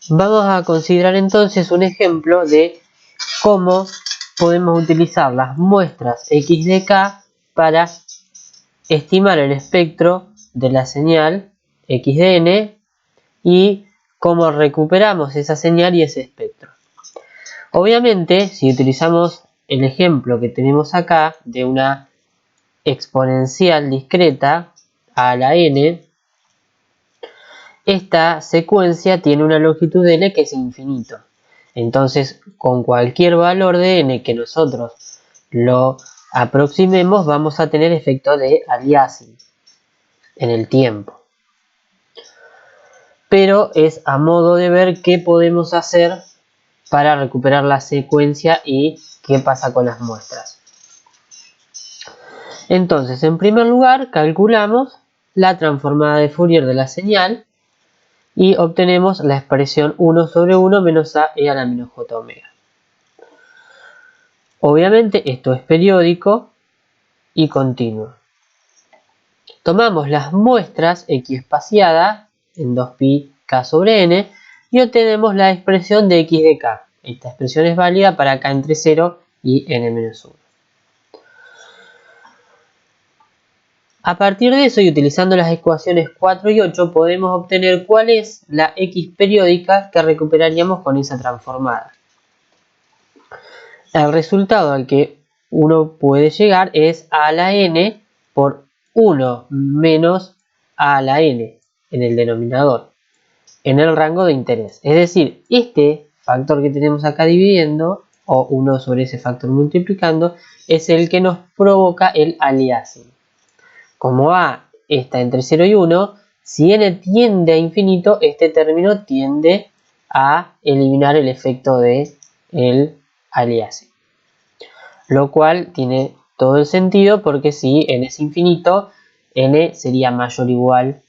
Vamos a considerar entonces un ejemplo de cómo podemos utilizar las muestras x de k para estimar el espectro de la señal x de n y cómo recuperamos esa señal y ese espectro. Obviamente, si utilizamos el ejemplo que tenemos acá de una exponencial discreta a la n, esta secuencia tiene una longitud de n que es infinito. Entonces, con cualquier valor de n que nosotros lo aproximemos, vamos a tener efecto de aliasing en el tiempo. Pero es a modo de ver qué podemos hacer para recuperar la secuencia y qué pasa con las muestras. Entonces, en primer lugar, calculamos la transformada de Fourier de la señal y obtenemos la expresión 1 sobre 1 menos a e a la menos j omega. Obviamente esto es periódico y continuo. Tomamos las muestras x espaciada en 2pi k sobre n y obtenemos la expresión de x de k. Esta expresión es válida para k entre 0 y n-1. A partir de eso y utilizando las ecuaciones 4 y 8 podemos obtener cuál es la x periódica que recuperaríamos con esa transformada. El resultado al que uno puede llegar es a la n por 1 menos a la n en el denominador, en el rango de interés. Es decir, este factor que tenemos acá dividiendo, o 1 sobre ese factor multiplicando, es el que nos provoca el aliasing. Como a está entre 0 y 1, si n tiende a infinito, este término tiende a eliminar el efecto de el aliasing. Lo cual tiene todo el sentido porque si n es infinito, n sería mayor o igual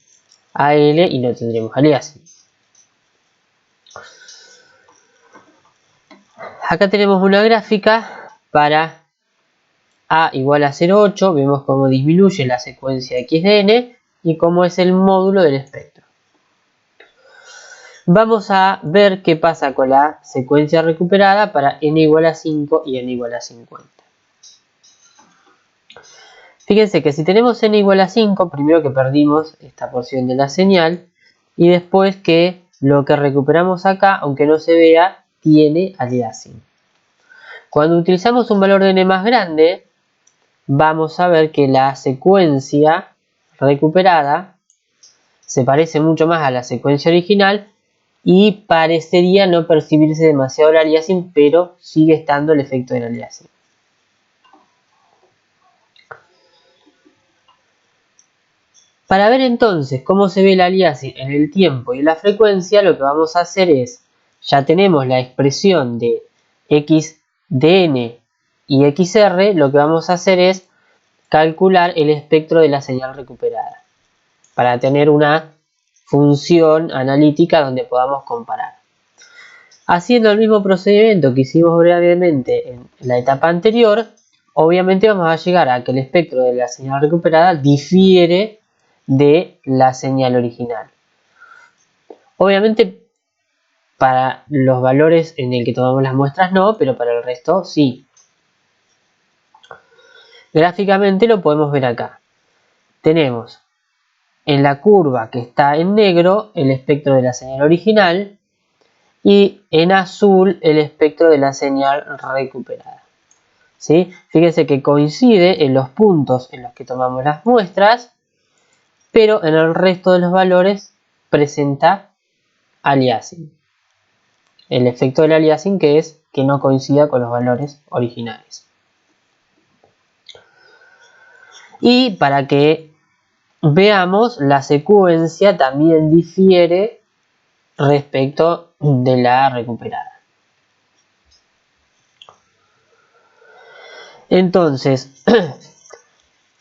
a l y no tendríamos aliasing. Acá tenemos una gráfica para a igual a 0,8, vemos cómo disminuye la secuencia x de n y cómo es el módulo del espectro. Vamos a ver qué pasa con la secuencia recuperada para n igual a 5 y n igual a 50. Fíjense que si tenemos n igual a 5, primero que perdimos esta porción de la señal y después que lo que recuperamos acá, aunque no se vea, tiene aliasing. Cuando utilizamos un valor de n más grande, vamos a ver que la secuencia recuperada se parece mucho más a la secuencia original y parecería no percibirse demasiado el aliasing, pero sigue estando el efecto del aliasing. Para ver entonces cómo se ve el aliasing en el tiempo y en la frecuencia, lo que vamos a hacer es, ya tenemos la expresión de x de n y xr, lo que vamos a hacer es calcular el espectro de la señal recuperada para tener una función analítica donde podamos comparar. Haciendo el mismo procedimiento que hicimos brevemente en la etapa anterior, obviamente vamos a llegar a que el espectro de la señal recuperada difiere de la señal original. Obviamente para los valores en el que tomamos las muestras no, pero para el resto sí. Gráficamente lo podemos ver acá. Tenemos en la curva que está en negro el espectro de la señal original y en azul el espectro de la señal recuperada. ¿Sí? Fíjense que coincide en los puntos en los que tomamos las muestras, pero en el resto de los valores presenta aliasing. El efecto del aliasing que es que no coincida con los valores originales. Y para que veamos, la secuencia también difiere respecto de la recuperada. Entonces,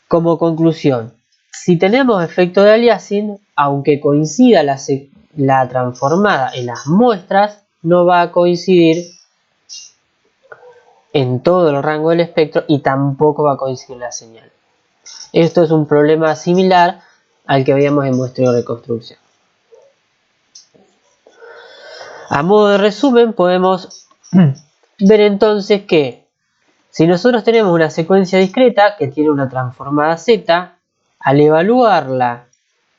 como conclusión, si tenemos efecto de aliasing, aunque coincida la transformada en las muestras, no va a coincidir en todo el rango del espectro y tampoco va a coincidir la señal. Esto es un problema similar al que veíamos en muestreo de reconstrucción. A modo de resumen podemos ver entonces que si nosotros tenemos una secuencia discreta que tiene una transformada z, al evaluarla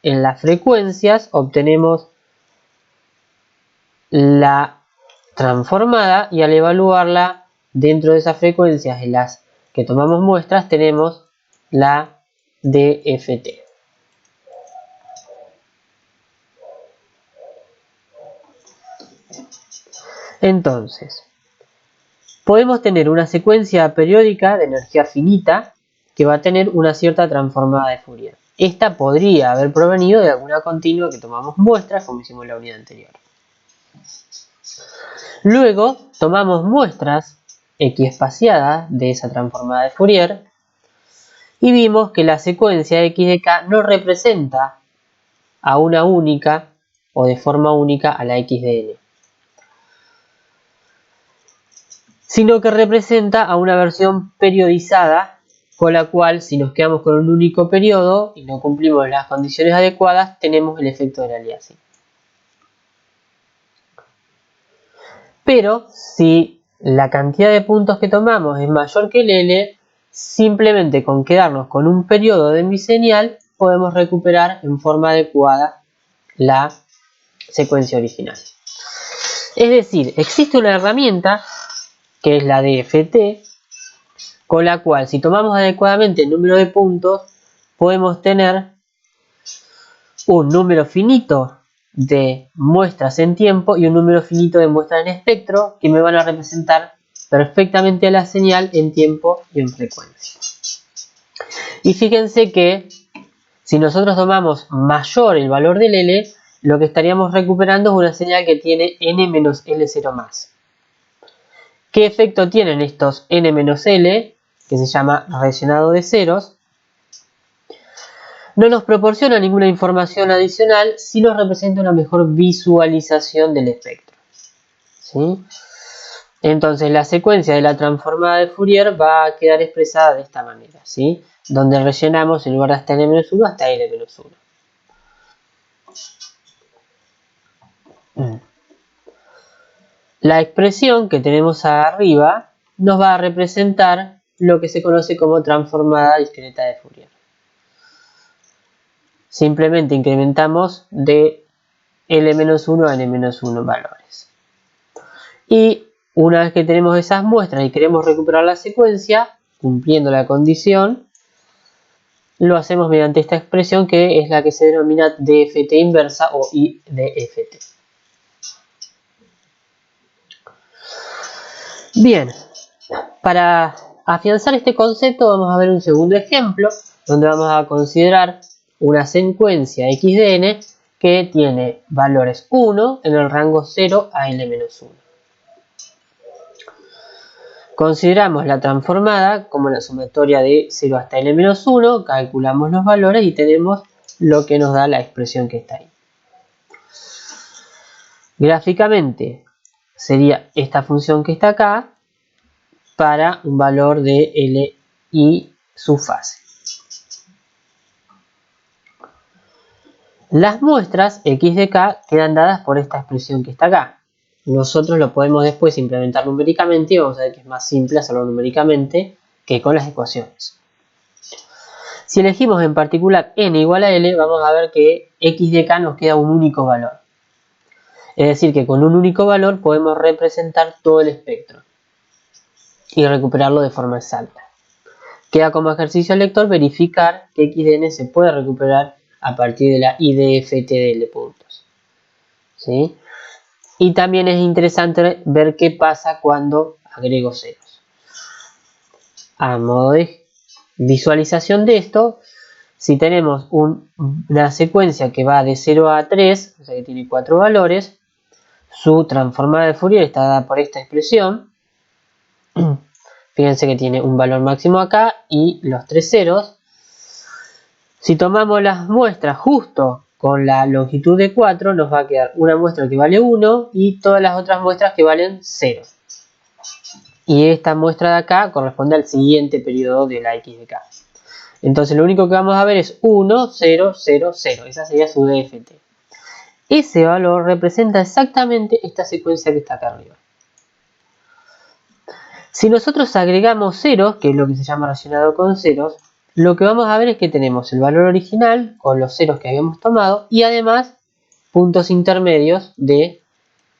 en las frecuencias obtenemos la transformada y al evaluarla dentro de esas frecuencias en las que tomamos muestras tenemos la DFT. Entonces, podemos tener una secuencia periódica de energía finita que va a tener una cierta transformada de Fourier. Esta podría haber provenido de alguna continua que tomamos muestras, como hicimos en la unidad anterior. Luego tomamos muestras x-espaciadas de esa transformada de Fourier y vimos que la secuencia x de k no representa a una única o de forma única a la x de n, sino que representa a una versión periodizada, con la cual si nos quedamos con un único periodo y no cumplimos las condiciones adecuadas, tenemos el efecto del aliasing. Pero si la cantidad de puntos que tomamos es mayor que el L, simplemente con quedarnos con un periodo de mi señal podemos recuperar en forma adecuada la secuencia original. Es decir, existe una herramienta que es la DFT, con la cual si tomamos adecuadamente el número de puntos podemos tener un número finito de muestras en tiempo y un número finito de muestras en espectro que me van a representar perfectamente la señal en tiempo y en frecuencia. Y fíjense que si nosotros tomamos mayor el valor del L, lo que estaríamos recuperando es una señal que tiene n-L0 más. ¿Qué efecto tienen estos n-L? Que se llama rellenado de ceros. No nos proporciona ninguna información adicional, si nos representa una mejor visualización del espectro. ¿Sí? Entonces la secuencia de la transformada de Fourier va a quedar expresada de esta manera, ¿sí? Donde rellenamos en lugar de hasta n-1 hasta l-1. La expresión que tenemos arriba nos va a representar lo que se conoce como transformada discreta de Fourier. Simplemente incrementamos de L-1 a N-1 valores. Y una vez que tenemos esas muestras y queremos recuperar la secuencia, cumpliendo la condición, lo hacemos mediante esta expresión que es la que se denomina DFT inversa o IDFT. Bien, para afianzar este concepto vamos a ver un segundo ejemplo donde vamos a considerar una secuencia x de n que tiene valores 1 en el rango 0 a l-1. Consideramos la transformada como la sumatoria de 0 hasta l-1, calculamos los valores y tenemos lo que nos da la expresión que está ahí. Gráficamente sería esta función que está acá para un valor de L y su fase. Las muestras x de k quedan dadas por esta expresión que está acá. Nosotros lo podemos después implementar numéricamente y vamos a ver que es más simple hacerlo numéricamente que con las ecuaciones. Si elegimos en particular n igual a l, vamos a ver que x de k nos queda un único valor. Es decir, que con un único valor podemos representar todo el espectro y recuperarlo de forma exacta. Queda como ejercicio al lector verificar que x de n se puede recuperar a partir de la IDFT de L puntos. ¿Sí? Y también es interesante ver qué pasa cuando agrego ceros. A modo de visualización de esto, si tenemos una secuencia que va de 0 a 3, o sea que tiene 4 valores, su transformada de Fourier está dada por esta expresión. Fíjense que tiene un valor máximo acá y los 3 ceros. Si tomamos las muestras justo con la longitud de 4, nos va a quedar una muestra que vale 1 y todas las otras muestras que valen 0. Y esta muestra de acá corresponde al siguiente periodo de la x de k. Entonces lo único que vamos a ver es 1, 0, 0, 0. Esa sería su DFT. ese valor representa exactamente esta secuencia que está acá arriba. Si nosotros agregamos ceros, que es lo que se llama relacionado con ceros, lo que vamos a ver es que tenemos el valor original con los ceros que habíamos tomado y además puntos intermedios de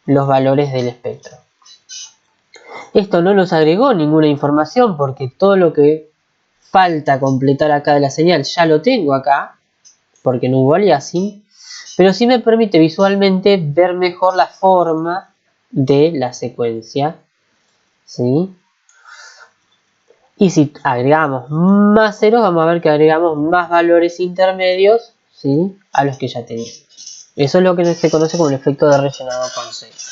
los valores del espectro. Esto no nos agregó ninguna información porque todo lo que falta completar acá de la señal ya lo tengo acá, porque no hubo aliasing, pero sí me permite visualmente ver mejor la forma de la secuencia, ¿sí? Y si agregamos más ceros, vamos a ver que agregamos más valores intermedios, ¿sí?, a los que ya teníamos. Eso es lo que se conoce como el efecto de rellenado con ceros.